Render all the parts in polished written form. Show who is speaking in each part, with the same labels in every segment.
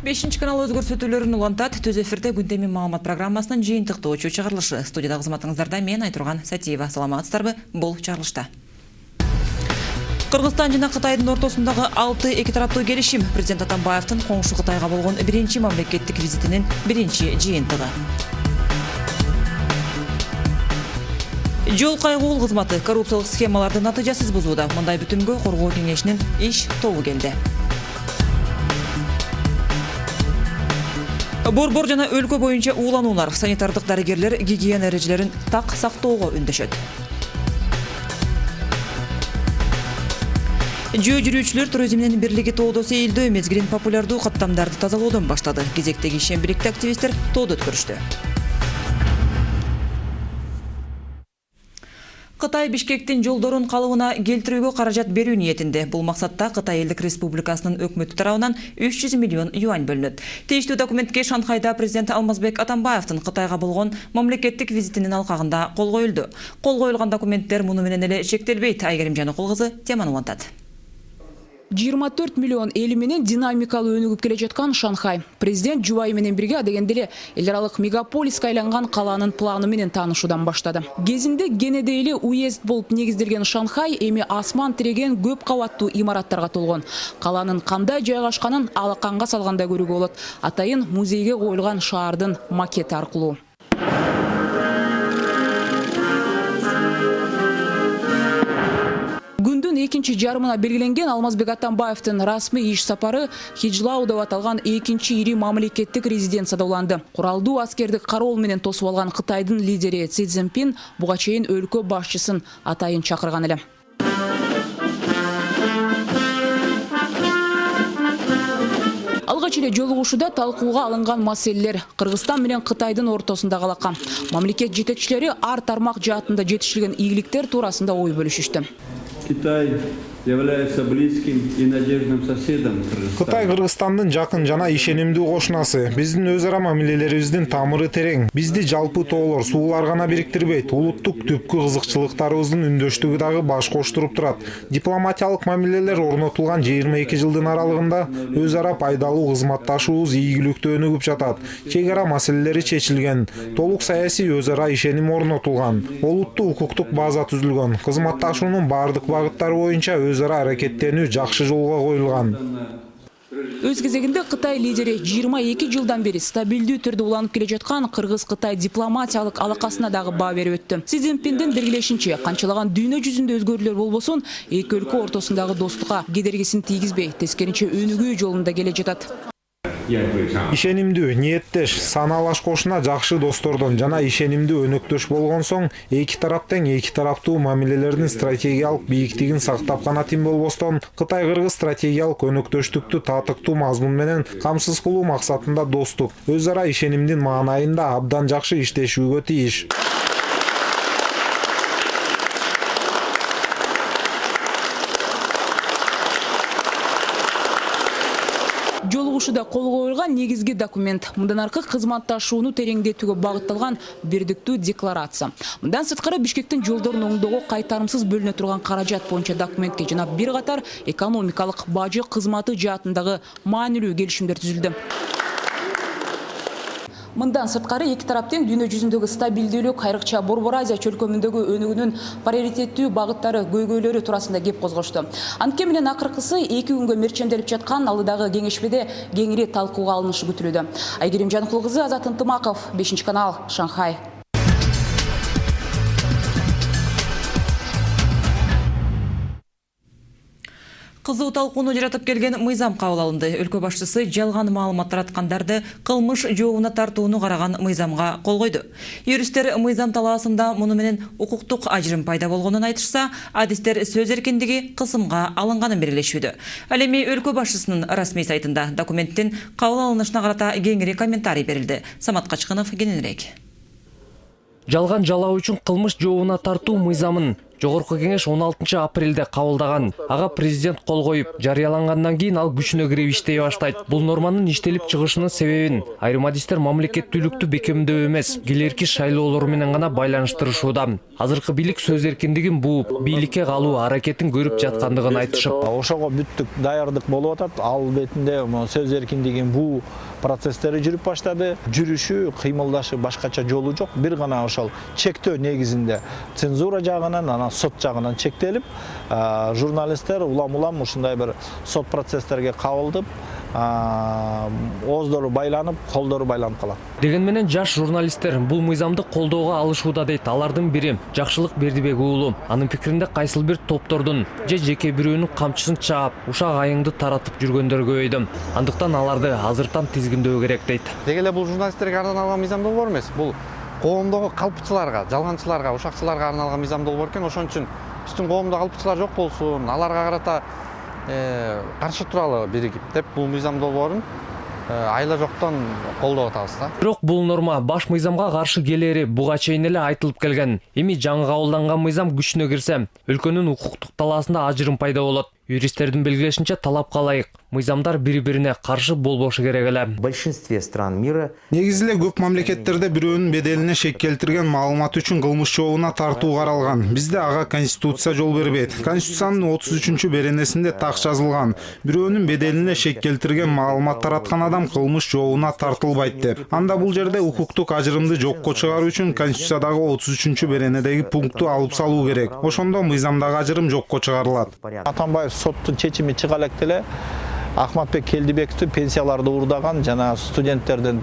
Speaker 1: 5 канал өз көрсөтүүлөрүн улантат. Төз эфирде күнтемин маалымат программасынын жыйынтыктуу чыгарылышы. Студияда кызматыңыздарда мен Айтурган Сатиева. Саламатсыздарбы? Бул чыгарылышта. Кыргызстан жана Кытайдын ортосундагы 6 эки тараптуу келишим президент Атамбаевдин коңшу Кытайга болгон биринчи мамлекеттик визитинин биринчи жыйынтыгы. Жол кайгуул кызматы коррупциялык схемаларды натыйжасыз бузууда. Мындай бүтүмгө коргоо кеңешинин иш тобу келди. Борбор жана өлкө боюнча уулануулар, санитардык дарыгерлер гигиена эрежелерин так сактоого үндөшөт. Жөө жүрүүчүлөр туризмдин бирлиги тоодо сейилдөө мезгилин популярдуу каттамдарды тазалоодон баштады. Кезектеги ишембиликте активисттер тоодо өткөрүштү. Кытай Бишкектин жолдорун калыбына келтирүүгө каражат берүү ниетинде. Бул максатта Кытай Элдик Республикасынын өкмөтү тарабынан 300 миллион юань бөлүнөт. Тийиштүү документке Шанхайда президент Алмазбек Атамбаевдин Кытайга болгон мамлекеттик визитинин алкагында кол коюлду. Кол коюлган документтер муну менен эле чектелбейт. Айгерим Жаныкул кызы теманы улантат.
Speaker 2: 24 миллион эли менен динамикалуу өнүгүп келе жаткан Шанхай. Президент жубайы менен бирге адегенде эле эл аралык мегаполиске айланган калаанын планы менен таанышуудан баштады. Кезинде кенеде эле уезд болуп негизделген Шанхай эми асман тиреген көп кабаттуу имараттарга толгон. Калаанын кандай жайгашканын алаканга салганда көрүүгө болот. Атайын музейге коюлган шаардын макети аркылуу. Күндүн экинчи жарымына белгиленген Алмазбек Атамбаевдин расмий иш сапары Хижлау деп аталган экинчи ири мамлекеттик резиденцияда уланды. Куралдуу аскердик кароол менен тосуп алган Кытайдын лидери Си Цзиньпин буга чейин өлкө башчысын атайын чакырган эле. Алгач эле жолугушууда талкууга алынган маселелер Кыргызстан менен Кытайдын ортосундагы алака. Мамлекет жетекчилери ар тармак жаатында жетишилген ийгиликтер туурасында ой бөлүшүштү.
Speaker 3: Китай является близким и надежным соседом Кыргызстана.
Speaker 4: Кытай Кыргызстандын жакын жана ишенимдүү кошунасы. Биздин өз ара мамилелерибиздин тамыры терең. Бизди жалпы тоолор, суулар гана бириктирбейт. Улуттук түпкү кызыкчылыктарыбыздын үндөштүгү дагы баш коштуруп турат. Дипломатиялык мамилелер орнотулган 22 жылдын аралыгында өз ара пайдалуу кызматташуубуз ийгиликтүү өнүгүп жатат. Чек ара маселелери чечилген. Толук саясий өз ара ишеним орнотулган. Олуттуу укуктук база түзүлгөн. Кызматташуунун бардык багыттары боюнча өз ара аракеттенүү жакшы жолго коюлган.
Speaker 2: Өз кезегинде Кытай лидери 22 жылдан бери стабилдүү түрдө уланып келе жаткан Кыргыз-Кытай дипломатиялык алакасына дагы баа берип өттү. Си Цзиньпиндин белгилешинче, канчалаган дүйнө жүзүндө өзгөрүүлөр болбосун, эки өлкө ортосундагы достукка кедергисин тийгизбей, тескеринче өнүгүү жолунда келе жатат.
Speaker 4: Ишенимдүү, ниеттеш, саналаш кошуна жакшы достордон жана ишенимдүү өнөктөш болгон соң, эки тараптын эки тараптуу мамилелердин стратегиялык бийиктигин сактап гана тим болбостон, Кытай-Кыргыз стратегиялык өнөктөштүктү татыктуу мазмун менен камсыз кылуу максатында достук, өз ара ишенимдин маанайында абдан жакшы иштешүүгө тийиш.
Speaker 2: Жолугушууда кол коюлган негизги документ мындан аркы кызматташууну тереңдетүүгө багытталган бирдиктүү декларация. Мындан сырткары Бишкектин жолдорун оңдоого кайтарымсыз бөлүнө турган каражат боюнча документке жана бир катар экономикалык бажы кызматы жаатындагы маанилүү келишимдер түзүлдү. Мындан сырткары эки тараптын дүйнө жүзүндөгү стабилдүүлүк, айрыкча Борбор Азия чөлкөмүндөгү өнүгүүнүн приоритеттүү багыттары, көйгөйлөрү туурасында кеп козгошту. Антке менен акыркысы 2 күнгө мерченделип жаткан алдыдагы кеңешмеде кеңири талкууга алынышы күтүлүүдө. Айгерим Жаныкул кызы, Азат Ынтымаков, 5 канал, Шанхай.
Speaker 1: Кызуу талкууну жаратып келген мыйзам кабыл алынды. Өлкө башчысы жалган маалымат тараткандарды кылмыш жообуна тартууну караган мыйзамга кол койду. Юристтер мыйзам талаасында муну менен укуктук ажырым пайда болгонун айтышса, адистер сөз эркиндиги кысымга алынганын белгилешүүдө. Ал эми өлкө башчысынын расмий сайтында документтин кабыл алынышына карата кеңири комментарий берилди. Самат Качкынов кененирээк.
Speaker 5: Жалган жалаа үчүн кылмыш жообуна тартуу мыйзамын Жогорку кеңеш 16 апрелде кабылдаган. Ага президент кол коюп, жарыялангандан кийин ал күчүнө кирип иштей баштайт. Бул норманын иштелип чыгышынын себебин айрым адистер мамлекеттүүлүктү бекемдөө эмес, келерки шайлоолор менен гана байланыштырышууда. Азыркы бийлик сөз эркиндигин бууп, бийликке калуу аракетин көрүп жаткандыгын айтышып.
Speaker 6: Ошого бүттүк, даярдык болуп атат. Ал бетинде сөз эркиндигин буу процесстери жүрүп баштады. Жүрүшү, кыймылдашы башкача жолу жок. Бир гана ошол чектөө негизинде цензура жагынан, анан сот жагынан чектелип, журналисттер улам ушундай бир сот процесстерге кабылдып, ооздору байланып, колдору байланып калат.
Speaker 5: Деген менен жаш журналисттер бул мыйзамды колдоого алышууда дейт. Алардын бири Жакшылык Бердибек уулу. Анын пикиринде кайсыл бир топтордун же жеке бирөөнүн камчысын чаап, ушак айыңды таратып жүргөндөр көбөйдү. Андыктан аларды азыртан тизгиндөө керек дейт.
Speaker 7: Деги эле бул журналисттерге арналган мыйзам долбоор эмес. Бул коомдогу калпчыларга, жалганчыларга, ушакчыларга арналган мыйзам долбоор экен. Ошон үчүн биздин коомдо калпчылар жок болсун, аларга карата каршы туралы биригип деп бул мыйзам долбоорун айла жоктон колдоп атабыз да.
Speaker 5: Бирок бул норма баш мыйзамга каршы келери буга чейин эле айтылып келген. Эми жаңы кабылданган мыйзам күчүнө кирсе, өлкөнүн укуктук талаасында ажырым пайда болот. Юристтердин белгилешинче талапка ылайык мыйзамдар бири-бирине каршы болбошу керек эле.
Speaker 8: В большинстве стран мира
Speaker 4: Негизи эле көп мамлекеттерде бирөөнүн беделине шек келтирген маалымат үчүн кылмыш жообуна тартуу каралган. Бизде ага конституция жол бербейт. Конституциянын 33-беренесинде так жазылган. Бирөөнүн беделине шек келтирген маалымат тараткан адам кылмыш жообуна тартылбайт деп. Анда бул жерде укуктук ажырымды жокко чыгаруу үчүн Конституциядагы 33-беренедеги пунктту алып салуу керек. Ошондо мыйзамдагы ажырым жокко чыгарылат.
Speaker 6: Атамбаев соттун чечими чыга элек деле Ахматбек Келдибековду пенсияларды урдаган, жана студенттердин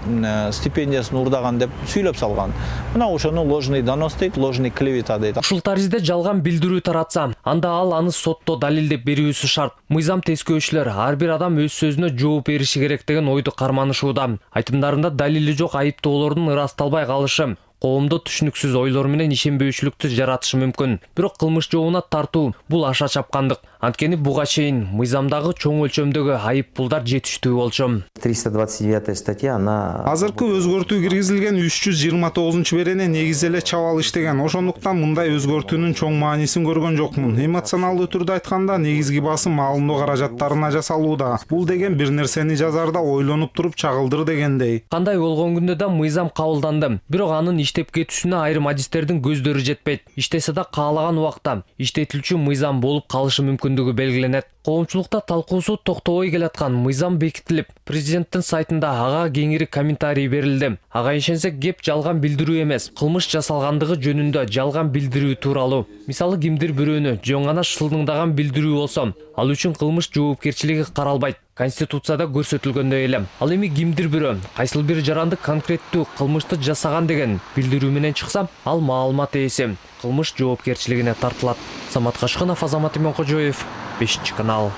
Speaker 6: стипендиясын урдаган деп сүйлөп салган. Мына ошону ложный донос дейт, ложный клевета дейт.
Speaker 5: Ушул таризде жалган билдирүү таратса, анда ал аны сотто далилдеп берүүсү шарт. Мыйзам тескөөчүлөр ар бир адам өз сөзүнө жооп бериши керек деген ойду карманышууда. Айтымдарында далили жок айыптоолордун ырасталбай калышы коомдо түшүнүксүз ойлор менен ишенбөөчүлүктү жаратышы мүмкүн. Бирок кылмыш жообуна тартуу бул аша чапкандык. Анткени буга чейин мыйзамдагы чоң өлчөмдөгү айып пулдар жетиштүү болчу.
Speaker 8: 329 статья, она...
Speaker 4: Азыркы өзгөртүү киргизилген 329-берене негизи эле чабал иштеген. Ошондуктан мындай өзгөртүүнүн чоң маанисин көргөн жокмун. Эмоционалдуу түрдө айтканда, негизги басым маалымдоо каражаттарына жасалууда. Бул деген бир нерсени жазарда ойлонуп туруп чагылдыр дегендей.
Speaker 5: Кандай болгон күндө да мыйзам кабылданды. Бирок анын иштеп кетүүсүнө айрым адистердин көздөрү жетпейт. Иштесе да каалаган убакта иштетилчү мыйзам болуп калышы мүмкүндүгү белгиленет. Коомчулукта талкуусу токтобой келаткан мыйзам бекитилип, президенттин сайтында ага кеңири комментарий берилди. Ага ишенсек, кеп жалган билдирүү эмес, кылмыш жасалгандыгы жөнүндө жалган билдирүү тууралуу. Мисалы, кимдир бирөөнү жөн гана шылдыңдаган билдирүү болсо, ал үчүн кылмыш жоопкерчилиги каралбайт. Конституцияда көрсөтүлгөндөй эле. Ал эми кимдир бирөө кайсыл бир жаранды конкреттүү кылмышты жасаган деген билдирүү менен чыкса, ал маалымат ээси кылмыш жоопкерчилигине тартылат. Самат Кашкынов, Азамат Именкожоев, 5-канал.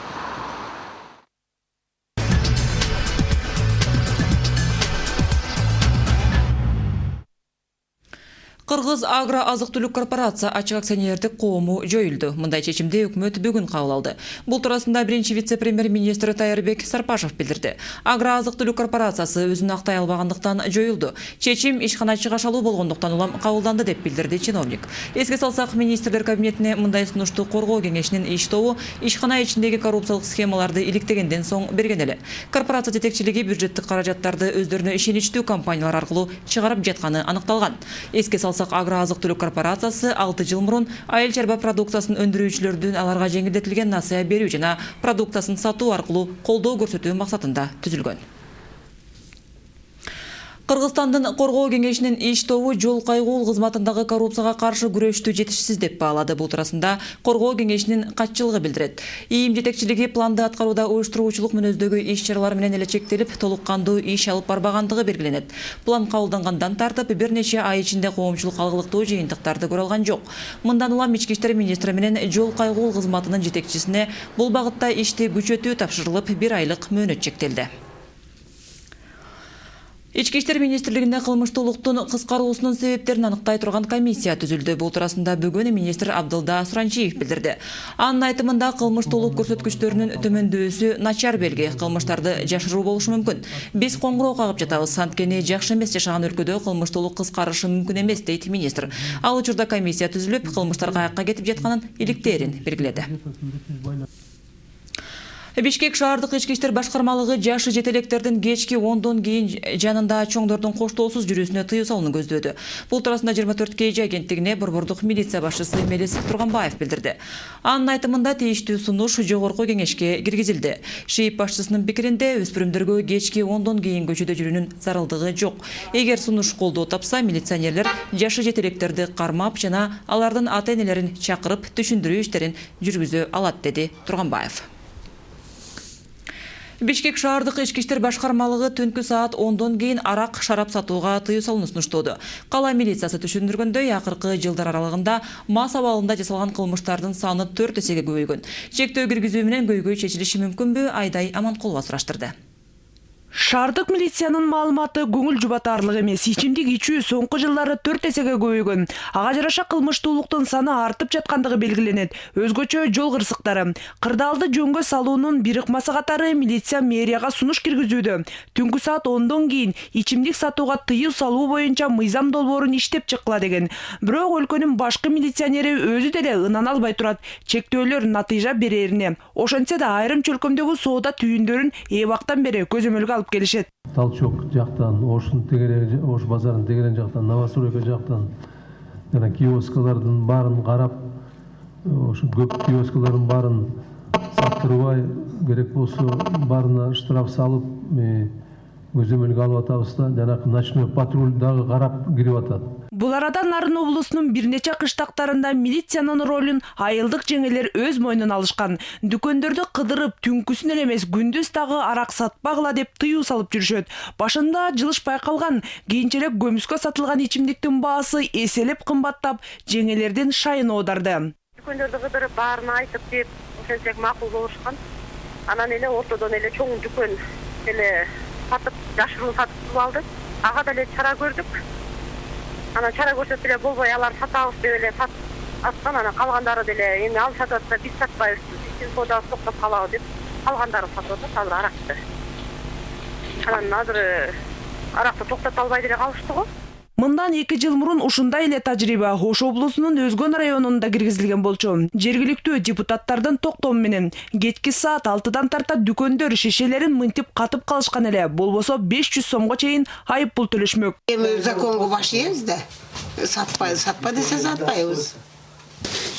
Speaker 1: Кыргыз агро азык-түлүк корпорация ачык акционердик коому жоюлду. Мындай чечимди өкмөт бүгүн кабыл алды. Бул туурасында биринчи вице-премьер-министр Тайырбек Сарпашев билдирди. Агро азык-түлүк корпорациясы өзүн актай албагандыктан жоюлду. Чечим ишканачы кашалуу болгондуктан улам кабылданды деп билдирди чиновник. Эске салсак, министрлер кабинетине мындай сунушту коргоо кеңешинин иш тобу ишкана ичиндеги коррупциялык схемаларды иликтегенден соң берген эле. Корпорация жетекчилиги бюджеттик каражаттарды өздөрүнө ишеничтүү компаниялар аркылуу чыгарып жатканы аныкталган. Эске салсак, агро азык-түлүк корпорациясы 6 жыл мурун айыл чарба продукциясын өндүрүүчүлөрдүн аларга жеңилдетилген насыя берүү жана продукциясын сатуу аркылуу колдоо көрсөтүү максатында түзүлгөн. Кыргызстандын коргоо кеңешинин иш тобу жол кайгуул кызматындагы коррупцияга каршы күрөштү жетишсиз деп баалады. Бул туурасында коргоо кеңешинин катчылыгы билдирет. ИИМ жетекчилиги планды аткарууда уюштуруучулук мүнөздөгү иш-чаралар менен эле чектелип, толук кандуу иш алып барбагандыгы белгиленет. План кабылдангандан тартып бир нече ай ичинде коомчулук алгылыктуу жыйынтыктарды көрө алган жок. Мындан улам ички иштер министри менен жол кайгуул кызматынын жетекчисине бул багытта ишти күчөтүү тапшырылып, 1 айлык мөөнөт чектелди. Ички иштер министрлигинде кылмыштуулуктун кыскаруусунун себептерин аныктай турган комиссия түзүлдү. Бул туурасында бүгүн министр Абдылда Суранчиев билдирди. Анын айтымында кылмыштуулук көрсөткүчтөрүнүн төмөндөөсү начар белги, кылмыштарды жашыруу болушу мүмкүн. Биз коңгуроо кагып жатабыз, анткени жакшы эмес жашаган өлкөдө кылмыштуулук кыскарышы мүмкүн эмес, дейт министр. Ал учурда комиссия түзүлүп, кылмыштар каякка кетип жатканын иликтерин белгиледи. Бишкек шаардык ички иштер башкармалыгы жашы жетелектердин кечки 10дон кийин жанында чоңдордун коштоосуз жүрүүсүнө тыюу салууну көздөөдү. Бул туурасында 24 KG агенттигине борбордук милиция башчысы Мелис Турганбаев билдирди. Анын айтымында тийиштүү сунуш жогорку кеңешке киргизилди. ШИИП башчысынын пикиринде өспүрүмдөргө кечки 10дон кийин көчөдө жүрүүнүн зарылдыгы жок. Эгер сунуш колдоо тапса, милиционерлер жашы жетелектерди кармап жана алардын ата-энелерин чакырып түшүндүрүү иштерин жүргүзө алат, деди Турганбаев. Бишкек шаардык ички иштер башкармалыгы түнкү саат 10дон кийин арак, шарап сатууга тыюу салууну сунуштооду. Кала милициясы түшүндүргөндөй, акыркы жылдар аралыгында мас абалында жасалган кылмыштардын саны 4 эсеге көбөйгөн. Чектөө киргизүү менен көйгөй чечилиши мүмкүнбү? Айдай Аманкулова сураштырды.
Speaker 9: Шаардык милициянын маалыматы көңүл жубатарлык эмес. Ичимдик ичүү соңку жылдары 4 эсеге көбөйгөн. Ага жараша кылмыштуулуктун саны артып жаткандыгы белгиленет. Өзгөчө жол кырсыктары. Кырдаалды жөнгө салуунун бир ыкмасы катары милиция мэрияга сунуш киргизүүдө. Түнкү саат 10дон кийин ичимдик сатууга тыюу салуу боюнча мыйзам долбоорун иштеп чыккыла деген. Бирок өлкөнүн башкы милиционери өзү деле ынан албай турат. Чектөөлөр натыйжа берерине. Ошентсе да айрым чөлкөмдөгү соода түйүндөрүн эбактан бери көзөмөлгө алып келишет.
Speaker 10: Талчок жактан, Ошун тегерек, Ош базарын тегерен жактан, Новосурека жактан жана киоскалардын баарын карап, ошо көп киоскалардын баарын саттырбай, керек болсо баарына штраф салып, көзөмөлгө алып атабыз да, жанакы ночной патруль дагы карап кирип атат.
Speaker 9: Бул арада Нарын облусунун бир нече кыштактарында милициянын ролун айылдык жеңелер өз мойнуна алышкан. Дүкөндөрдү кыдырып, түнкүсүн эле эмес, күндүз дагы арак сатпагыла деп тыюу салып жүрүшөт. Башында жылыш байкалган, кийинчерээк көмүскө сатылган ичимдиктин баасы эселеп кымбаттап, жеңелердин шайын оодарды.
Speaker 11: Дүкөндөрдү кыдырып, баарын айтып деп, ошентсек макул болушкан. Анан эле ортодон эле чоң дүкөн эле сатып, жашыруу сатып алды. Ага да эле чара көрдүк. Анан чара көрсөтүп эле болбой, алар сатабыз деп эле аткан, анан калгандары деле эми ал сатып атса биз сатпайбыз, биздин соодабыз токтоп калабы деп калгандары сатып атат, азыр аракты. Анан азыр аракты токтото албай деле калышты го.
Speaker 9: Мындан 2 жыл мурун ушундай эле тажрыйба Ош облусунун Өзгөн районунда киргизилген болчу. Жергиликтүү депутаттардын токтому менен кечки саат 6дан тарта дүкөндөр шишелерин мынтип катып калышкан эле, болбосо 500 сомго чейин айып пул төлөшмөк.
Speaker 12: Эми законго башыйбыз да. Сатпа десе сатпайбыз.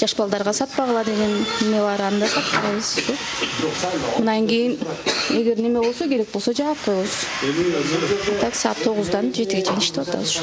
Speaker 13: Жаш балдарга сатпагыла деген неме бар, анда сатпайбыз. Мындан кийин эгер неме болсо, керек болсо жаап коебуз. Так саат 9дан 7ге чейин иштеп атабыз.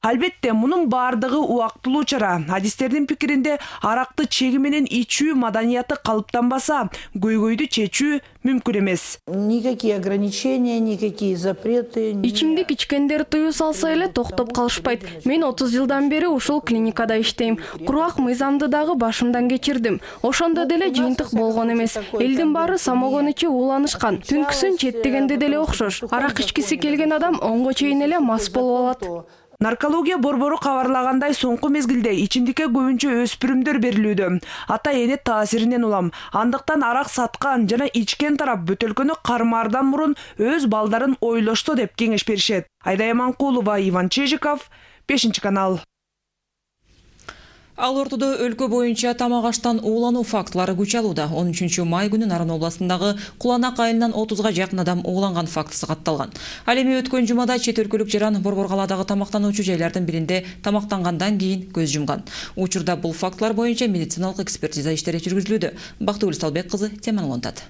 Speaker 9: Албетте, мунун баардыгы убактылуу чара. Адистердин пикиринде аракты чеги менен ичүү маданияты калыптанбаса, көйгөйдү чечүү мүмкүн эмес.
Speaker 12: Никакие ограничения, никакие запреты.
Speaker 14: Ичимдик ичкендер тыюу салса эле токтоп калышпайт. Мен 30 жылдан бери ушул клиникада иштейм. Кургак мыйзамды дагы башымдан кечирдим. Ошондо деле жыйынтык болгон эмес. Элдин баары самогон ичип ууланышкан. Түнкүсүн четтегенде деле окшош. Арак ичкиси келген адам онго чейин эле мас болуп алат.
Speaker 9: Наркология борбору кабарлагандай, соңку мезгилде ичимдикке көбүнчө өспүрүмдөр берилүүдө. Ата-эне таасиринен улам. Андыктан арак саткан жана ичкен тарап бөтөлкөнү кармаардан мурун өз балдарын ойлошто деп кеңеш беришет. Айдай Аманкулова, Иван Чежиков, 5-канал.
Speaker 1: Ал ортодо өлкө боюнча тамак аштан уулануу фактылары күч алууда. 13 май күнү Нарын областындагы Куланак айылынан 30га жакын адам ууланган фактысы катталган. Ал эми өткөн жумада чет өлкөлүк жаран Борборкаладагы тамактануучу жайлардын биринде тамактангандан кийин көз жумган. Учурда бул фактылар боюнча медициналык экспертиза иштери жүргүзүлүүдө. Бактыгүл Салбек кызы теманы улантат.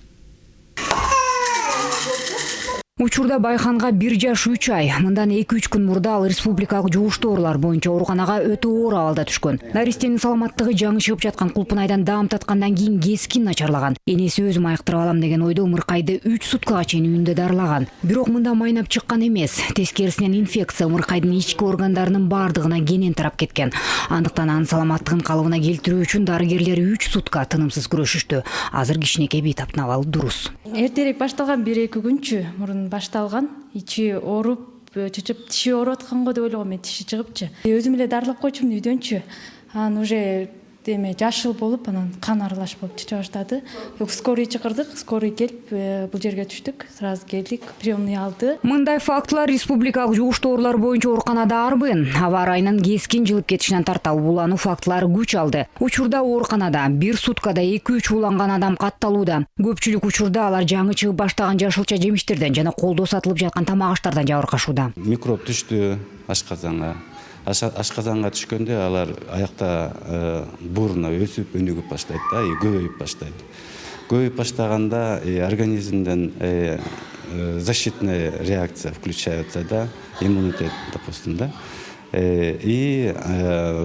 Speaker 15: Учурда Байханга 1 жаш 3 ай. Мындан 2-3 күн мурда ал республикалык жугуштуу оорулар боюнча ооруканага өтө оор абалда түшкөн. Наристенин саламаттыгы жаңы чыгып жаткан Кулпунайдан даам таткандан кийин кескин начарлаган. Энеси өзүм айыктырып алам деген ойдо ымыркайды 3 суткага чейин үйүндө дарылаган. Бирок мында майнап чыккан эмес. Тескерисинен инфекция ымыркайдын ички органдарынын бардыгына кенен тарап кеткен. Андыктан анын саламаттыгын калыбына келтирүү үчүн дарыгерлер 3 сутка тынымсыз күрөшүштү. Азыр кичинекей бейтаптын абалы дурус.
Speaker 16: Эртерээк башталган 1-2 күнчү мурун башталган. Ичи ооруп,
Speaker 13: чычып тиши ооруп атканго деп ойлогом, мен тиши чыгыпчы. Өзүм эле дарылап койчумун үйдөнчү. Анан уже деме жашыл болуп, анан кан аралаш болуп чыча баштады. Скорый чакырдык, скорый келип, бул жерге түштүк. Сразу келдик, приемный алды.
Speaker 15: Мындай фактылар республикалык жугуштоорлор боюнча ооруканада арбын. Аба ырайынын кескин жылып кетишинен тартап улануу фактылары күч алды. Учурда ооруканада бир суткада 2-3 уланган адам катталууда. Көпчүлүк учурда алар жаңы чыгып баштаган жашылча жемиштерден жана колдо сатылып жаткан тамак аштардан жабыркашууда.
Speaker 16: Микроб түштү ашказанга. Ашказанга түшкөндө алар аякта бурна өсүп өнүгүп баштайт да, көбөйүп баштайт. Көбөйүп баштаганда организмден защитная реакция включается, да, иммунитет, допустим, да. И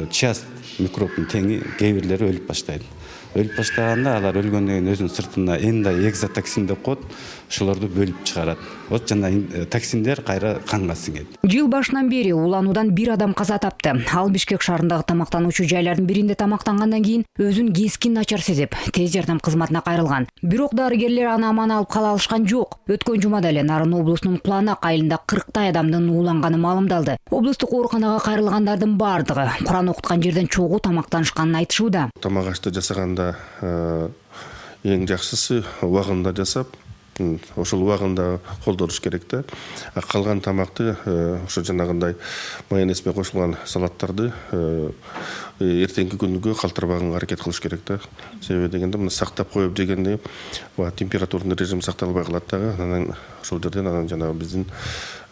Speaker 16: часть микробдун теңи кээ бирлери өлүп баштайт. Өлүп баштаганда алар өлгөндөн кийин өзүнүн сыртына экзотоксин деп коет, ошолорду бөлүп чыгарат. Вот жана токсиндер кайра канга сиңет.
Speaker 15: Жыл башынан бери улануудан бир адам каза тапты. Ал Бишкек шаарындагы тамактануучу жайлардын биринде тамактангандан кийин өзүн кескин начар сезип, тез жардам кызматына кайрылган. Бирок дарыгерлер аны аман алып кала алышкан жок. Өткөн жумада эле Нарын облусунун Куланак айылында 40 адамдын ууланганы маалымдалды. Облустук ооруканага кайрылгандардын бардыгы Куран окуткан жерден чогуу тамактанышканын айтышууда.
Speaker 17: Тамак ашты жасаганда эң жакшысы убагында жасап, ошол убагында колдонуш керек да. Калган тамакты ошо жанагындай майонезге кошулган салаттарды эртеңки күнгө калтырбаганга аракет кылыш керек да. Себеби дегенде муну сактап коюп жегенде температурный режим сакталбай калат дагы. Анан ошол жерден жанагы биздин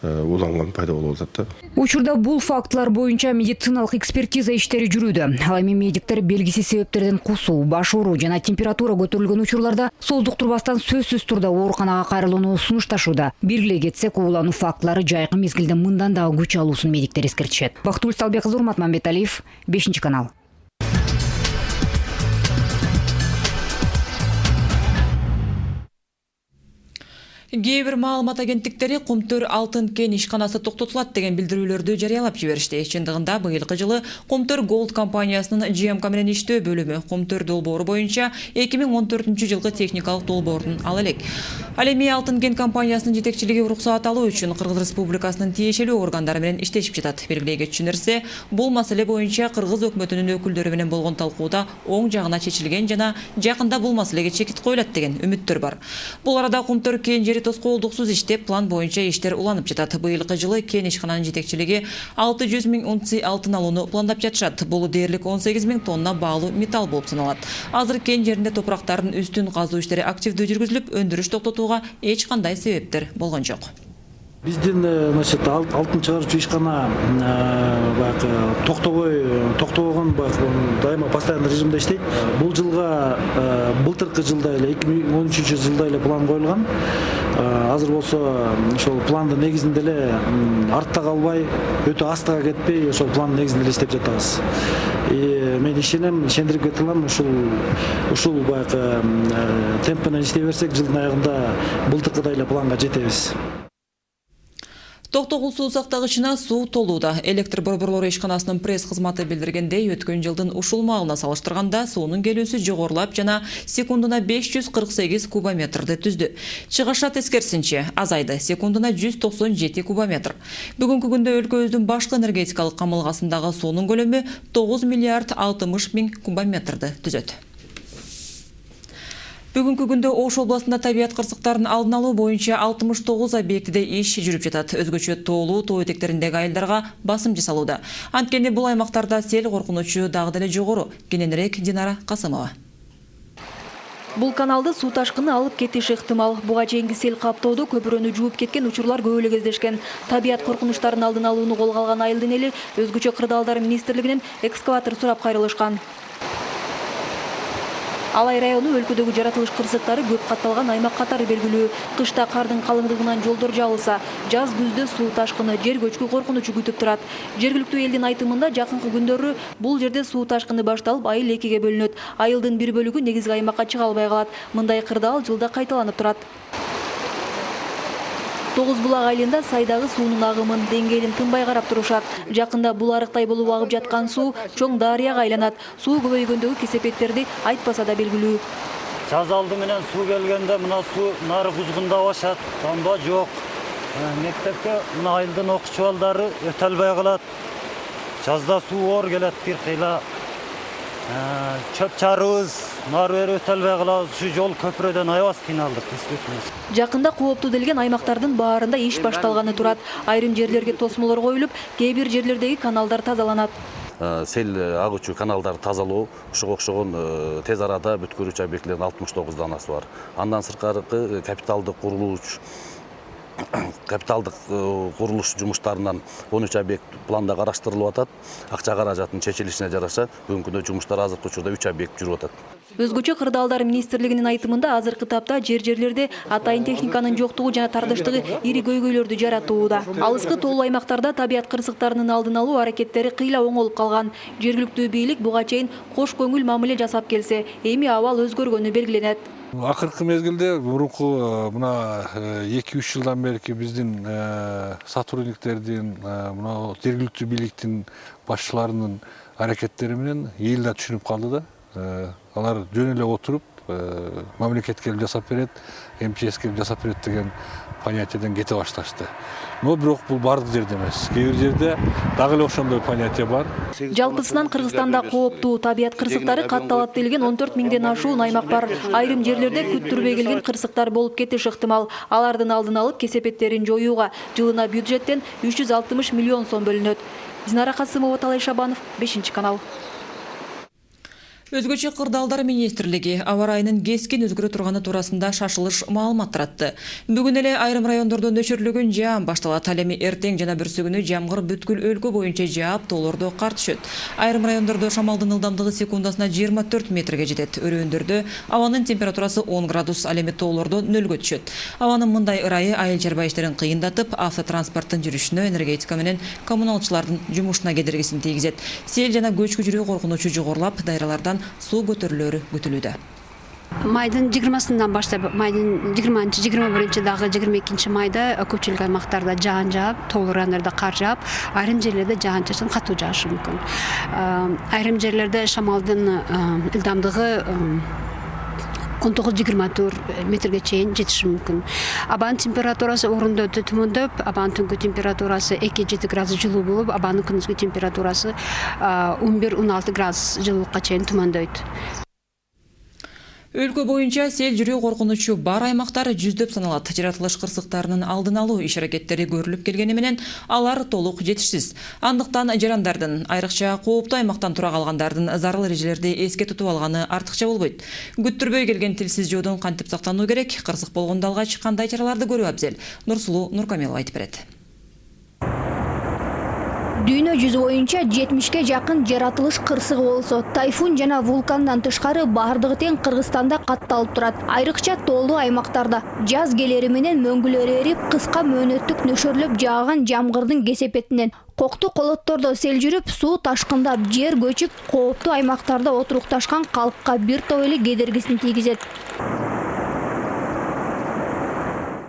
Speaker 17: уланган пайда болуп атат да.
Speaker 15: Учурда бул фактылар боюнча медициналык экспертиза иштери жүрүүдө. Ал эми медиктер белгисиз себептерден кусуу, баш ооруу жана температура көтөрүлгөн учурларда создуктурбастан сөзсүз турда ооруканага кайрылууну сунушташууда. Биргилей кетсек, улануу фактылары жайкы мезгилде мындан дагы күч алуусун медиктер эскертишет. Бактыгүл Салбек кызы, Урмат Мамбеталиев, 5-канал.
Speaker 1: Кээ бир маалымат агенттиктери Кумтөр алтын кен ишканасы токтотулат деген билдирүүлөрдү жарыялап жиберишти. Чындыгында быйылкы жылы Кумтөр Gold компаниясынын ЖМК менен иштөө бөлүмү Кумтөр долбоору боюнча 2014-жылкы техникалык долбоорун ала элек. Ал эми алтын кен компаниясынын жетекчилиги уруксаат алуу үчүн Кыргыз Республикасынын тиешелүү органдары менен иштешип жатат. Белгилей кетчү нерсе, бул маселе боюнча Кыргыз өкмөтүнүн өкүлдөрү менен болгон талкууда оң жагына чечилген жана жакында бул маселеге чекит коюлат деген үмүттөр бар. Бул арада Кумтөр кен тоскоолдуксуз иштеп, план боюнча иштер уланып жатат. Быйылкы жылы кен ишкананын жетекчилиги 600 000 унций алтын алууну пландап жатышат. Бул дээрлик 18 000 тонна баалуу металл болуп саналат. Азыр кен жеринде топурактардын үстүн казуу иштери активдүү жүргүзүлүп, өндүрүш токтотууга эч кандай себептер болгон жок.
Speaker 18: Биздин алтын чыгаруучу ишкана токтобогон дайыма постоянный режимде иштейт. Бул жылга былтыркы жылда эле 2013-жылда эле план коюлган. Азыр болсо ошол пландын негизинде эле артта калбай, өтө астыга кетпей, ошол пландын негизинде эле иштеп жатабыз. Мен ишендирип кете алам, ушул баягы темп менен иштей берсек, жылдын аягында былтыркыдай эле планга жетебиз.
Speaker 1: Токтогул суу сактагычына суу толууда. Электр борборлору ишканасынын пресс кызматы билдиргендей, өткөн жылдын ушул маалына салыштырганда суунун келүүсү жогорулап жана секундуна 548 кубометрди түздү. Чыгаша тескерисинче азайды, секундуна 197 кубометр. Бүгүнкү күндө өлкөбүздүн башкы энергетикалык камылгасындагы суунун көлөмү 9 миллиард 60 миң кубометрди түзөт. Бүгүнкү күндө Ош областында табият кырсыктарын алдын алуу боюнча 69 объектиде иш жүрүп жатат. Өзгөчө тоолуу тоо этектериндеги айылдарга басым жасалууда. Анткени бул аймактарда сел коркунучу дагы деле жогору. Кененирээк Динара Касымова.
Speaker 19: Бул каналды суу ташкыны алып кетиши ыктымал. Буга чейинки сел каптоодо көпүрөнү жууп кеткен учурлар көп эле кездешкен. Табият коркунучтарын алдын алууну колго алган айылдын эли өзгөчө кырдаалдар министрлигинен экскаватор сурап кайрылышкан. Алай району өлкөдөгү жаратылыш кырсыктары көп катталган аймак катары белгилүү. Кышта кардын калыңдыгынан жолдор жабылса, жаз күздө суу ташкыны, жер көчкү коркунучу күтүп турат. Жергиликтүү элдин айтымында жакынкы күндөрү бул жерде суу ташкыны башталып, айыл экиге бөлүнөт. Айылдын бир бөлүгү негизги аймакка чыга албай калат. Мындай кырдаал жылда кайталанып турат. Тогуз булак айылында сайдагы суунун агымын, деңгээлин тынбай карап турушат. Жакында бул арыктай болуп агып жаткан суу чоң дарыяга айланат. Суу көбөйгөндөгү кесепеттерди айтпаса да белгилүү.
Speaker 20: Жаз алды менен суу келгенде мына суу нары кузгунда башат, тонда жок. Мектепке мына айылдын окуучу балдары өтө албай калат. Жазда суу оор келет бир кыйла. Чөп чарыбыз, нары бери өтө албай калабыз. Ушу жол көпүрөдөн аябас кыйналдык биз.
Speaker 19: Жакында кооптуу делген аймактардын баарында иш башталганы турат. Айрым жерлерге тосмолор коюлуп, кээ бир жерлердеги каналдар тазаланат.
Speaker 21: Сел агучу каналдарды тазалоо ушуга окшогон тез арада бүткөрүүчү объектилердин 69 данасы бар. Андан сырткары капиталдык курулуш жумуштарынан 13 объект планда караштырылып атат. Акча каражатынын чечилишине жараша бүгүнкү күндө жумуштар азыркы учурда 3 объект жүрүп атат.
Speaker 19: Өзгөчө кырдаалдар министрлигинин айтымында азыркы тапта жер-жерлерде атайын техниканын жоктугу жана тардыштыгы ири көйгөйлөрдү жаратууда. Алыскы тоолуу аймактарда табият кырсыктарынын алдын алуу аракеттери кыйла оңолуп калган. Жергиликтүү бийлик буга чейин кош көңүл мамиле жасап келсе, эми абал өзгөргөнү белгиленет.
Speaker 22: Акыркы мезгилде мурунку мына 2-3 жылдан берки биздин сотрудниктердин, мына жергиликтүү бийликтин башчыларынын аракеттери менен эл да түшүнүп калды да. Алар жөн эле отуруп, мамлекет келип жасап берет, МЧС келип жасап берет деген понятиеден кете башташты. Но бирок бул бардык жерде эмес. Кээ бир жерде дагы эле ошондой понятие бар.
Speaker 19: Жалпысынан Кыргызстанда кооптуу табият кырсыктары катталат делген 14 миңден ашуун аймак бар. Айрым жерлерде күттүрбөй келген кырсыктар болуп кетиш ыктымал. Алардын алдын алып кесепеттерин жоюуга жылына бюджеттен 360 миллион сом бөлүнөт. Динара Касымова, Талай Шабанов, 5-канал.
Speaker 1: Өзгөчө кырдаалдар министрлиги аба райынын кескен өзгөрө турганы туурасында шашылыш маалымат таратты. Бүгүн эле айрым райондордо нөчүрлөгөн жаам башталат. Ал эми эртең жана бүрсүгүнү жамгыр бүткүл өлкө боюнча жаап, тоолордо кар түшөт. Айрым райондордо шамалдын ылдамдыгы секундасына 24 метрге жетет. Өрөөндөрдө абанын температурасы 10 градус, ал эми тоолордо 0-гө түшөт. Абанын мындай ырайы айыл чарба иштерин кыйындатып, автотранспорттун жүрүшүнө, энергетика менен коммуналчылардын жумушуна кедергисин тийгизет. Сел жана көчкү жүрүү коркунучу жогорулап, дайралардан суу көтөрүлөрү күтүлүүдө.
Speaker 23: Майдын 20-сынан баштап, майдын 20-21 дагы 22 майда көпчүлүк аймактарда жаан жаап, тоолуу райондордо кар жаап, айрым жерлерде жаан-чачын катуу жаашы мүмкүн. Айрым жерлерде шамалдын ылдамдыгы 19-24 метрге чейин жетиши мүмкүн. Абанын температурасы орунда төмөндөп, абанын түнгү температурасы 2-7 градус жылуу болуп, абанын күндүзгү температурасы 11-16 градус жылуулукка чейин төмөндөйт.
Speaker 1: Өлкө боюнча сел жүрүү коркунучу бар аймактар жүздөп саналат. Жаратылыш кырсыктарынын алдын алуу иш аракеттери көрүлүп келгени менен алар толук жетишсиз. Андыктан жарандардын, айрыкча кооптуу аймактан тура калгандардын зарыл эрежелерди эске тутуп алганы артыкча болбойт. Күттүрбөй келген тилсиз жоодон кантип сактануу керек, кырсык болгондо алгач кандай чараларды көрүү абзел? Нурсулуу Нуркамилова айтып берет.
Speaker 24: Дүйнө жүзү боюнча 70-ке жакын жаратылыш кырсыгы болсо, тайфун жана вулкандан тышкары бардыгы тең Кыргызстанда катталып турат. Айрыкча тоолуу аймактарда жаз келери менен мөңгүлөр эрип, кыска мөөнөттүк нөшөрлөп жааган жамгырдын кесепетинен кокту колоттордо сел жүрүп, суу ташкындап, жер көчүп, кооптуу аймактарда отурукташкан калкка бир топ эле кедергисин тийгизет.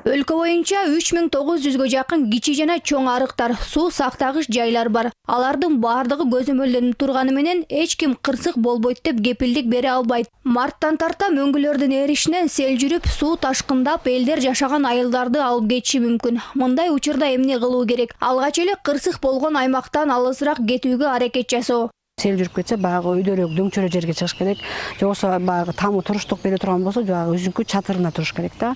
Speaker 24: Өлкө боюнча 3900-гө жакын кичи жана чоң арыктар, суу сактагыч жайлар бар. Алардын бардыгы көзөмөлдөнүп турганы менен эч ким кырсык болбойт деп кепилдик бере албайт. Марттан тарта мөңгүлөрдүн эришинен сел жүрүп, суу ташкындап, элдер жашаган айылдарды алып кетиши мүмкүн. Мындай учурда эмне кылуу керек? Алгач эле кырсык болгон аймактан алысыраак кетүүгө аракет жасоо.
Speaker 25: Сел жүрүп кетсе, багы өйдөлөк дөңчөлө жерге чыгыш керек. Жоксо багы тамы туруштук бере турган болсо, багы өзүнкү чатырына туруш керек да.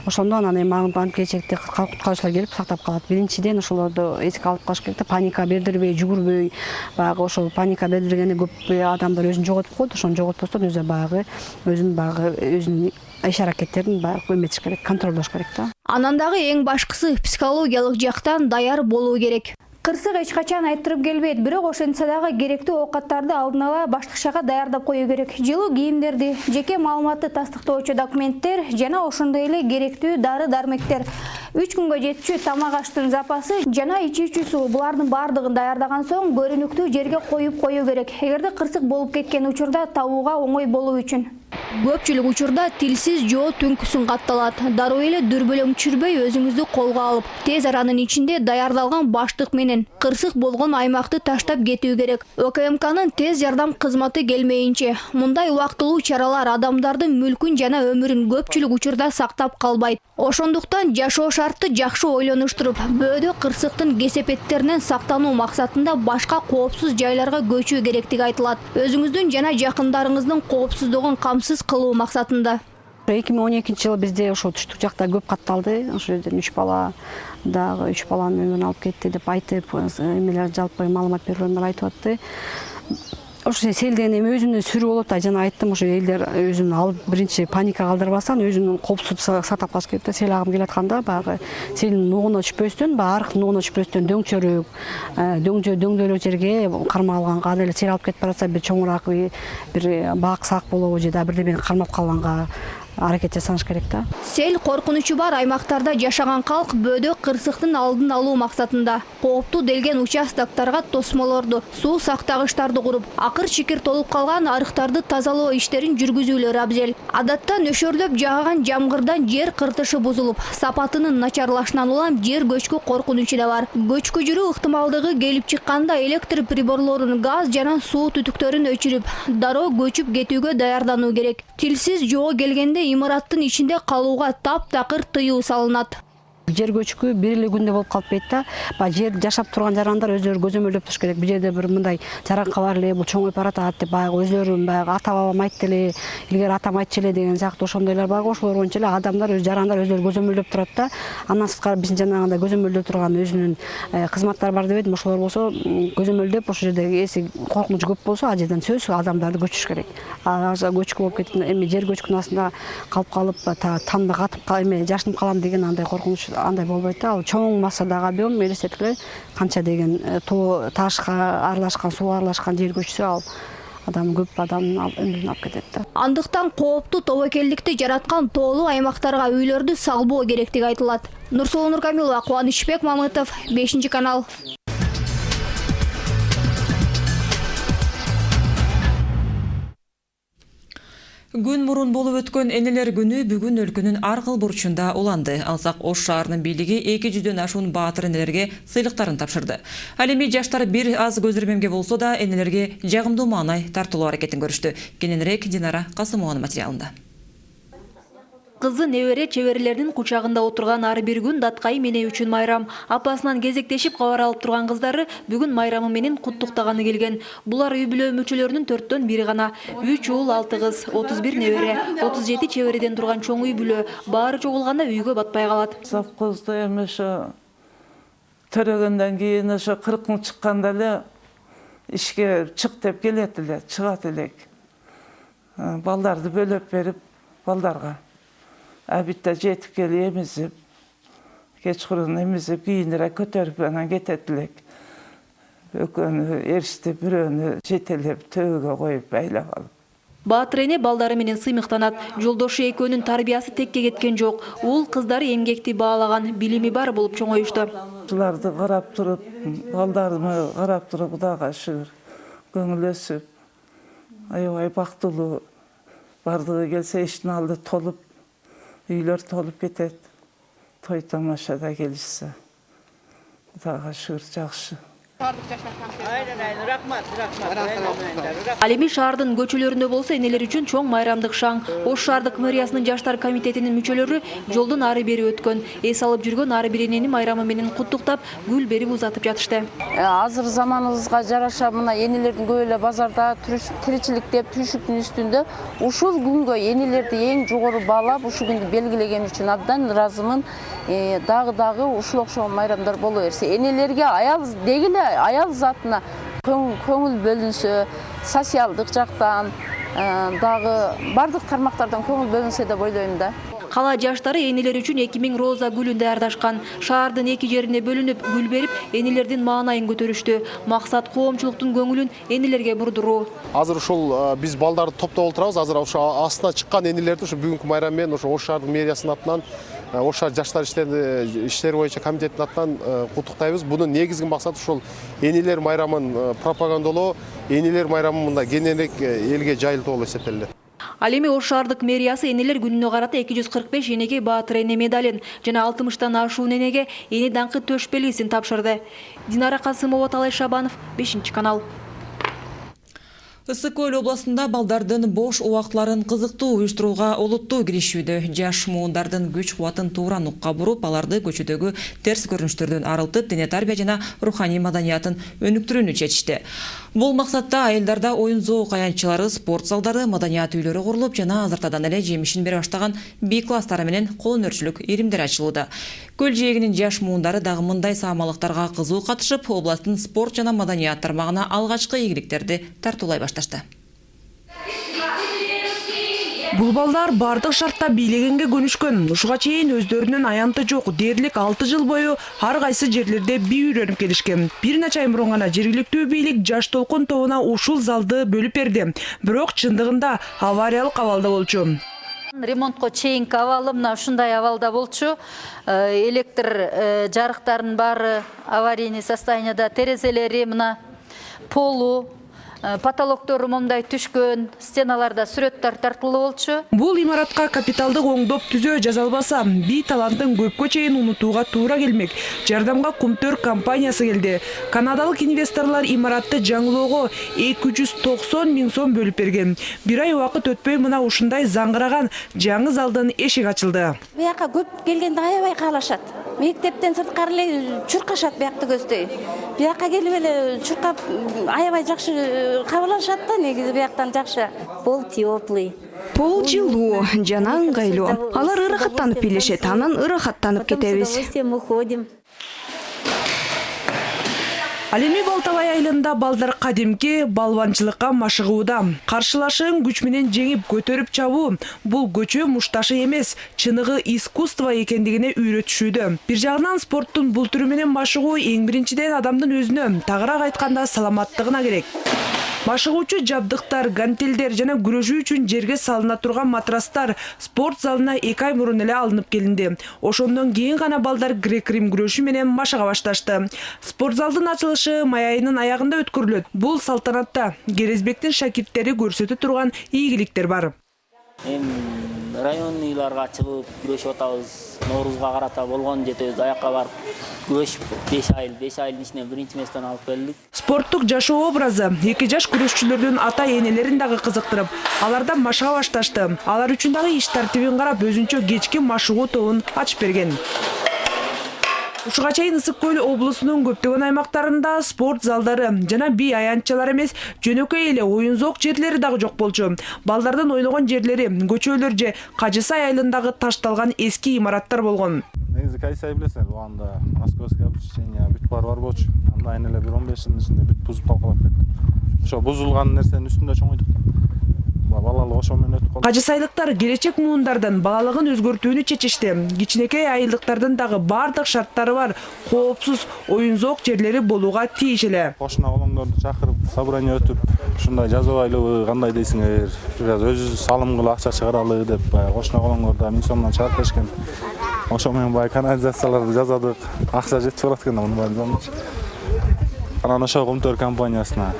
Speaker 25: Ошондо анан эми аны келечекте куткаруучулар келип сактап калат. Биринчиден ошолорду эске алып калыш керек да, паника бердирбей, жүгүрбөй, багы ошол паника бердиргенде көп адамдар өзүн жоготуп коет, ошону жоготпостон өзү багы өзүнүн иш аракеттерин багы эметиш керек, контролдош керек да.
Speaker 24: Анан дагы эң башкысы психологиялык жактан даяр болуу керек. Кырсык эч качан айттырып келбейт, бирок ошентсе дагы керектүү оокаттарды алдын ала баштыкчага даярдап коюу керек. Жылуу кийимдерди, жеке маалыматты тастыктоочу документтер жана ошондой эле керектүү дары-дармектер, 3 күнгө жетчү тамак аштын запасы жана ичүүчү суу, булардын бардыгын даярдаган соң көрүнүктүү жерге коюп коюу керек. Эгерде кырсык болуп кеткен учурда табууга оңой болуу үчүн. Көпчүлүк учурда тилсиз жоо түнкүсүн катталат. Дароо эле дүрбөлөңчүрбөй өзүңүздү колго алып, тез аранын ичинде даярдалган баштык менен кырсык болгон аймакты таштап кетүү керек. ОКМКнын тез жардам кызматы келмейинче, мындай убактылуу чаралар адамдардын мүлкүн жана өмүрүн көпчүлүк учурда сактап калбайт. Ошондуктан жашоо шартты жакшы ойлонуштуруп, бөөдө кырсыктын кесепеттеринен сактануу максатында башка коопсуз жайларга көчүү керектиги айтылат. Өзүңүздүн жана жакындарыңыздын коопсуздугун камсыз кылуу максатында.
Speaker 25: 2012-жылы бизде ошо түштүк жакта көп катталды. Ошол жерден 3 бала дагы 3 баланын өмүрүн алып кетти деп айтып, эмелер жалпы маалымат берүүлөрүнөн айтып атты. Ошо сел деген эми өзүнө сүрүү болот да, жана айттым, ошо элдер өзүн алып биринчи паника калтырбастан өзүнүн коопсуздугун сактап калыш керек да. Сел агым келатканда баягы селдин нугуна түшпөстөн, баягы арыктын нугуна түшпөстөн дөңчөрөк, дөңдөйлөк жерге кармап алганга, анда эле сел алып кетип баратса бир чоңураак бир бак сак болобу же да бирдемени кармап калганга аракет жасаныш керек да.
Speaker 24: Сел коркунучу бар аймактарда жашаган калк бөөдө кырсыктын алдын алуу максатында кооптуу делген участоктарга тосмолорду, суу сактагычтарды куруп, акыр-чикир толуп калган арыктарды тазалоо иштерин жүргүзүүлөр абзел. Адатта нөшөрлөп жааган жамгырдан жер кыртышы бузулуп, сапатынын начарлашынан улам жер көчкү коркунучу да бар. Көчкү жүрүү ыктымалдыгы келип чыкканда электр приборлорун, газ жана суу түтүктөрүн өчүрүп, дароо көчүп кетүүгө даярдануу керек. Тилсиз жоо келгенде имараттын ичинде калууга таптакыр тыюу салынат.
Speaker 25: Жер көчкү бир эле күндө болуп калбайт да. Жер жашап турган жарандар өздөрү көзөмөлдөп туруш керек. Бул жерде бир мындай жаранка бар эле, бул чоңоюп баратат деп баягы өзлөрүн баягы ата бабам айтты эле, илгери атам айтчу эле деген сыяктуу ошондойлор бар. Ошолор боюнча эле адамдар өз жарандар өздөрү көзөмөлдөп турат да. Андан сырткары биздин жанагындай көзөмөлдөп турган өзүнүн кызматтары бар деп эдим. Ошолор болсо көзөмөлдөп ошол жерде эси коркунуч көп болсо, ал жерден сөзсүз адамдарды көчүрүш керек. Көчкү болуп кетип, эми жер көчкүнүн астында калып тамда катып эме жашынып калам деген андай коркунуч андай болбойт да. Ал чоң массадагы объем элестеткиле канча деген тоо ташка аралашкан, суу аралашкан жер көчсө, ал көп адамдын өмүрүн алып кетет да.
Speaker 24: Андыктан кооптуу тобокелдикти жараткан тоолуу аймактарга үйлөрдү салбоо керектиги айтылат. Нурсулуу Нуркамилова, Кубанычбек Мамытов, 5-канал.
Speaker 1: Күн мурун болуп өткөн энелер күнү бүгүн өлкөнүн ар кыл бурчунда уланды. Алсак Ош шаарынын бийлиги 200дөн ашуун баатыр энелерге сыйлыктарын тапшырды. Ал эми жаштар бир аз көзөрмемге болсо да энелерге жагымдуу маанай тартуулоо аракетин көрүштү. Кененирээк Динара Касымованын материалында.
Speaker 19: Кызы небере чеберлердин кучагында отурган ар бир күн Даткай мене үчүн майрам. Апасынан кезектешип кабар алып турган кыздары бүгүн майрамы менен куттуктаганы келген. Булар үй бүлө мүчөлөрүнүн 4төн бири гана. 3 уул 6 кыз, 31 небере, 37 чебереден турган чоң үй бүлө. Баары чогулганда үйгө батпай калат.
Speaker 2: Совхозда эми ошо төрөгөндөн кийин ошо 40 чыкканда эле ишке чык деп келет эле, чыгат элек. Балдарды бөлөп берип, балдарга Абитте жетип келип эмизип, кечкурун эмизип, кийиндире көтөрүп анан кетет элек. Экөөнү эришти, бирөөнү жетелеп, төбөгө коюп байлап алып.
Speaker 19: Баатыр эне балдары менен сыймыктанат. Жолдошу экөөнүн тарбиясы текке кеткен жок. Уул кыздары эмгекти баалаган, билими бар болуп чоңоюшту.
Speaker 2: Буларды карап туруп, балдарымы карап туруп, Кудайга шүгүр, көңүл өсүп, аябай бактылуу, бардыгы келсе эшиктин алды толуп, үйлөр толуп кетет. Той тамашада келишсе. Кудайга шүгүр, жакшы.
Speaker 19: Ал эми шаардын көчөлөрүндө болсо энелер үчүн чоң майрамдык шаң. Ош шаардык мэриясынын жаштар комитетинин мүчөлөрү жолдон ары бери өткөн. Эс алып жүргөн ар бир энени майрамы менен куттуктап, гүл берип узатып жатышты.
Speaker 3: Азыр заманыбызга жараша мына энелердин көп эле базарда тиричилик деп түшүктүн үстүндө ушул күнгө энелерди эң жогору баалап, ушул күндү белгилеген үчүн абдан ыраазымын. Дагы ушул окшогон майрамдар боло берсе, энелерге аял дегиле аял затына көңүл бөлүнсө, социалдык жактан дагы бардык тармактардан көңүл бөлүнсө деп ойлойм да.
Speaker 19: Кала жаштары энелер үчүн 2000 роза гүлүн даярдашкан. Шаардын эки жерине бөлүнүп, гүл берип, энелердин маанайын көтөрүштү. Максат коомчулуктун көңүлүн энелерге бурдуруу.
Speaker 6: Азыр ушул биз балдарды топтоп отурабыз. Азыр ошо астына чыккан энелерди ошо бүгүнкү майрам менен ошо Ош шаардык мэриясынын атынан, Ош шаар жаштар иштери боюнча комитеттин атынан куттуктайбыз. Бунун негизги максаты ушул энелер майрамын пропагандалоо, энелер майрамын мындай кеңирээк элге жайылтуу болуп эсептелет.
Speaker 19: Ал эми Ош шаардык мэриясы энелер күнүнө карата 245 энеге Баатыр эне медалин жана 60тан ашуун энеге эне даңкы төш белгисин тапшырды. Динара Касымова, Талай Шабанов, 5-канал.
Speaker 1: Ысык Көл областында балдардын бош убактыларын кызыктуу уюштурууга олуттуу киришүүдө. Жаш муундардын күч кубатын туура нукка буруп, аларды көчөдөгү терс көрүнүштөрдөн арылтып, дене тарбия жана руханий маданиятын өнүктүрүүнү чечишти. Бул максатта айылдарда оюн зоок аянтчылары, спорт залдары, маданият үйлөрү курулуп, жана азыртадан эле жемишин бере баштаган бий класстары менен колөнөрчүлүк иримдер ачылууда. Көл жээгинин жаш муундары дагы мындай саамалыктарга кызуу катышып, областтын спорт жана маданият тармагына алгачкы ийгиликтерди тартуулай башташты.
Speaker 9: Бул балдар бардык шартта бийлегенге көнүшкөн. Ушуга чейин өздөрүнүн аянты жок дээрлик 6 жыл бою ар кайсы жерлерде бий үйрөнүп келишкен. Бир нече ай мурун гана жергиликтүү бийлик Жаш толкун тобуна ушул залды бөлүп берди. Бирок чындыгында авариялык абалда болчу.
Speaker 4: Ремонтко чейинки абалы мына ушундай абалда болчу. Электр жарыктарынын баары аварийный состоянияда, терезелери мына полу, потолоктору момдай түшкөн, стеналарда сүрөттөр тартылып болчу.
Speaker 9: Бул имаратка капиталдык оңдоп түзөө жазалбаса, бий талантын көпкө чейин унутууга туура келмек. Жардамга Кумтөр компаниясы келди. Канадалык инвесторлор имаратты жаңылоого 290 миң сом бөлүп берген. Бир ай убакыт өтпөй мына ушундай заңгыраган жаңы залдын эшиги ачылды.
Speaker 5: Бияка көп келгенде аябай каалашат. Мектептен сырткары эле чуркашат биякты көздөй. Бияка келип эле чуркап аябай жакшы кабыл алышат да, негизи бияктан жакшы. Пол теплый.
Speaker 7: Пол жылуу жана ыңгайлуу. Алар ырахаттанып билишет, анан ырахаттанып кетебиз.
Speaker 9: Ал эми Балтабай айылында балдар кадимки балбанчылыкка машыгууда. Каршылашын күч менен жеңип көтөрүп чабуу бул көчө мушташы эмес, чыныгы искусство экендигине үйрөтүшүүдө. Бир жагынан спорттун бул түрү менен машыгуу эң биринчиден адамдын өзүнө, тагыраак айтканда саламаттыгына керек. Машыгуучу жабдыктар, гантелдер жана күрөшүү үчүн жерге салына турган матрастар спорт залына 2 ай мурун эле алынып келинди. Ошондон кийин гана балдар грек-рим күрөшү менен машыга башташты. Спорт залдын ачылышы май айынын аягында өткөрүлөт. Бул салтанатта Керезбектин шакирттери көрсөтө турган ийгиликтер бар.
Speaker 8: Районныйларга чыгып күрөшүп атабыз. Ноорузга карата болгон жетебиз, аякка барып күрөшүп 5 айдын ичинен биринчи местени алып келдик.
Speaker 9: Спорттук жашоо образы эки жаш күрөшчүлөрдүн ата энелерин дагы кызыктырып, аларда машыга башташты. Алар үчүн дагы иш тартибин карап, өзүнчө кечки машыгуу тобун ачып берген. Ушуга чейин Ысык Көл облусунун көптөгөн аймактарында спорт залдары жана бий аянтчалар эмес, жөнөкөй эле оюн зоок жерлери дагы жок болчу. Балдардын ойногон жерлери көчөлөр же Кажысай айылындагы ташталган эски имараттар болгон.
Speaker 10: Негизи Кайсай билесиңер, анда московский обучение бүт бар болчу. Анда айнеле 15 жылдын ичинде бүт бузуп талкалап кетти. Ошо бузулган нерсенин үстүндө чоңойдук. Балалык ошо менен өтүп калды.
Speaker 9: Кажысайлыктар келечек муундардын балалыгын өзгөртүүнү чечишти. Кичинекей айылдыктардын дагы бардык шарттары бар, коопсуз оюн зоок жерлери болууга тийиш эле.
Speaker 10: Кошуна колоңдорду чакырып, собрание өтүп, ушундай жазабайлыбы, кандай дейсиңер, бираз өзү салым кылып акча чыгаралы деп, кошуна колоңдорду 1000 сомдон чыгарып беришкен. Ошо менен бай канализацияларды жасадык, акча жетип барат экен мунун баарын. Анан ошо Кумтөр компаниясына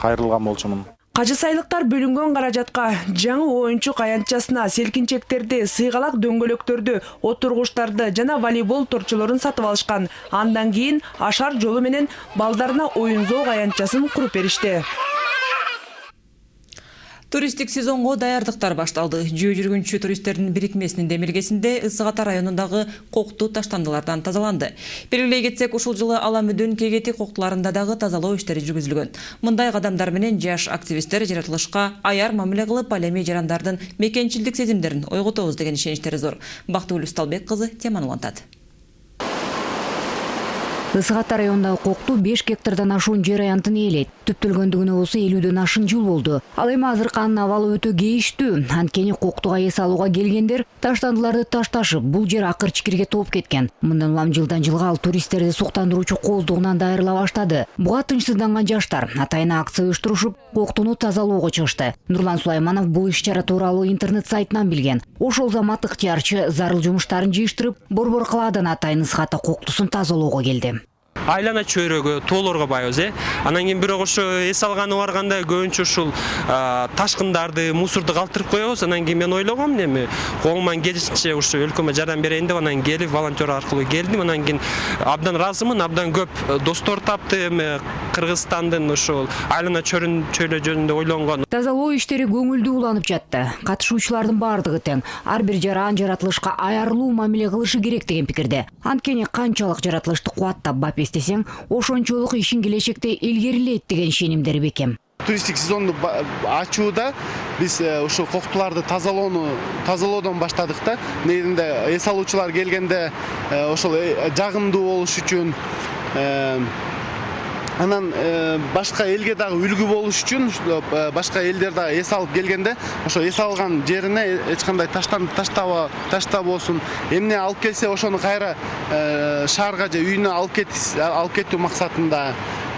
Speaker 10: кайрылган болчумун.
Speaker 9: Кажысайлыктар бөлүнгөн каражатка жаңы оюнчук аянтчасына селкинчектерди, сыйгалак дөңгөлөктөрдү, отургучтарды жана волейбол торчолорун сатып алышкан. Андан кийин ашар жолу менен балдарына оюн зоок аянтчасын куруп беришти.
Speaker 1: Туристик сезонго даярдыктар башталды. Жөө жүргүнчү туристтердин бирикмесинин демилгесинде Ысык Ата районундагы коктуу таштандылардан тазаланды. Белгилей кетсек, ушул жылы Аламүдүн Кегети коктуларында дагы тазалоо иштери жүргүзүлгөн. Мындай кадамдар менен жаш активисттер жаратылышка аяр мамиле кылып, ал эми жарандардын мекенчилдик сезимдерин ойготобуз деген ишеничтери зор. Бактыгүл Усталбек кызы теманы улантат.
Speaker 15: Ысык Ата районундагы коктуу 5 гектардан ашуун жер аянтын ээлейт. Түптөлгөндүгүнө болсо 50дөн ашын жыл болду. Ал эми азырканын абалы өтө кейиштүү. Анткени коктуга эс алууга келгендер таштандыларды ташташып, бул жер акыр чикирге толуп кеткен. Мындан улам жылдан жылга ал туристтерди суктандыруучу кооздугунан дайырыла баштады. Буга тынчсызданган жаштар атайына акция уюштурушуп, коктуну тазалоого чыгышты. Нурлан Сулайманов бул иш-чара тууралуу интернет сайтынан билген. Ошол замат ыктыярчы зарыл жумуштарын жыйыштырып, Борбор калаадан атайын Ысык Ата коктусун тазалоого келди.
Speaker 11: айлана чөйрөгө тоолорго байбыз. Анан кийин бирок ошо эс алганы барганда көбүнчө ушул ташкындарды, мусорду калтырып коебуз. Анан кийин мен ойлогом, эми колуман келишинче ушу өлкөмө жардам берейин деп анан келип волонтер аркылуу келдим. Анан кийин абдан ыраазымын, абдан көп достор таптым. Кыргызстандын ушул айлана чөйрө жөнүндө ойлонгон.
Speaker 15: Тазалоо иштери көңүлдүү уланып жатты. Катышуучулардын бардыгы тең ар бир жаран жаратылышка аярылуу мамиле кылышы керек деген пикирде. Анткени канчалык жаратылышты кубаттап бап эстесең, ошончолук ишин келечекте илгерилейт деген ишенимдер бекем.
Speaker 12: Туристик сезонду ачууда биз ушул коктуларды тазалоодон баштадык да. Негизинде эс алуучулар келгенде ошол жагымдуу болуш үчүн анан башка элге дагы үлгү болуш үчүн башка элдер дагы эс алып келгенде ошо эс алган жерине эч кандай таштабосун, эмне алып келсе ошону кайра шаарга же үйүнө алып кетүү максатында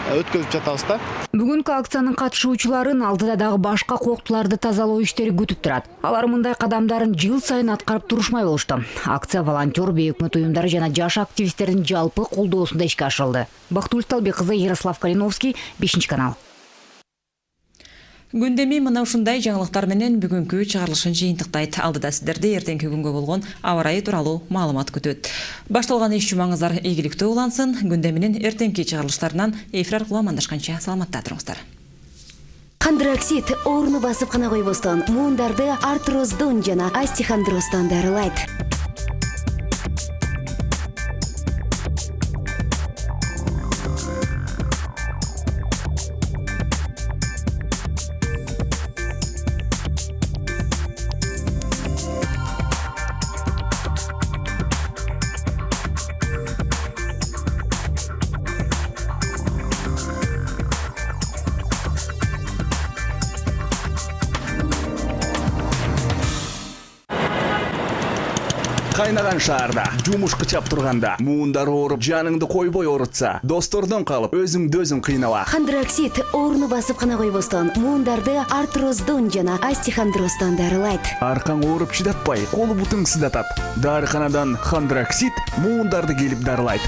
Speaker 12: өткөзүп жатабыз да.
Speaker 15: Бүгүнкү акциянын катышуучуларын алдыда дагы башка коктуларды тазалоо иштери күтүп турат. Алар мындай кадамдарын жыл сайын аткарып турушмай болушту. Акция волонтер, бейөкмөт уюмдары жана жаш активисттердин жалпы колдоосунда ишке ашырылды. Бактылуу Талбек кызы, Ярослав Калиновский, 5-канал.
Speaker 1: Күндеми мына ушундай жаңылыктар менен бүгүнкү чыгарылышын жыйынтыктайт. Алдыда сиздерди эртеңки күнгө болгон аба ырайы тууралуу маалымат күтөт. Башталган иш жумаңыздар ийгиликтүү улансын. Күндеминин эртеңки чыгарылыштарынан эфир аркылуу амандашканча саламатта туруңуздар.
Speaker 13: Хондроксид орну басып гана койбостон муундарды артроздон жана остеохондростон дарылайт.
Speaker 14: Кайнаган шаарда, жумуш кычап турганда, муундар ооруп, жаныңды койбой оорутса, достордон калып, өзүңдү өзүң кыйнала.
Speaker 13: Хондроксид орну басып гана койбостон, муундарды артроздон жана остеохондростон дарылайт.
Speaker 14: Аркаң ооруп чыдатпай, колу бутуң сыздатат. Дарыканадан Хондроксид муундарды келип дарылайт.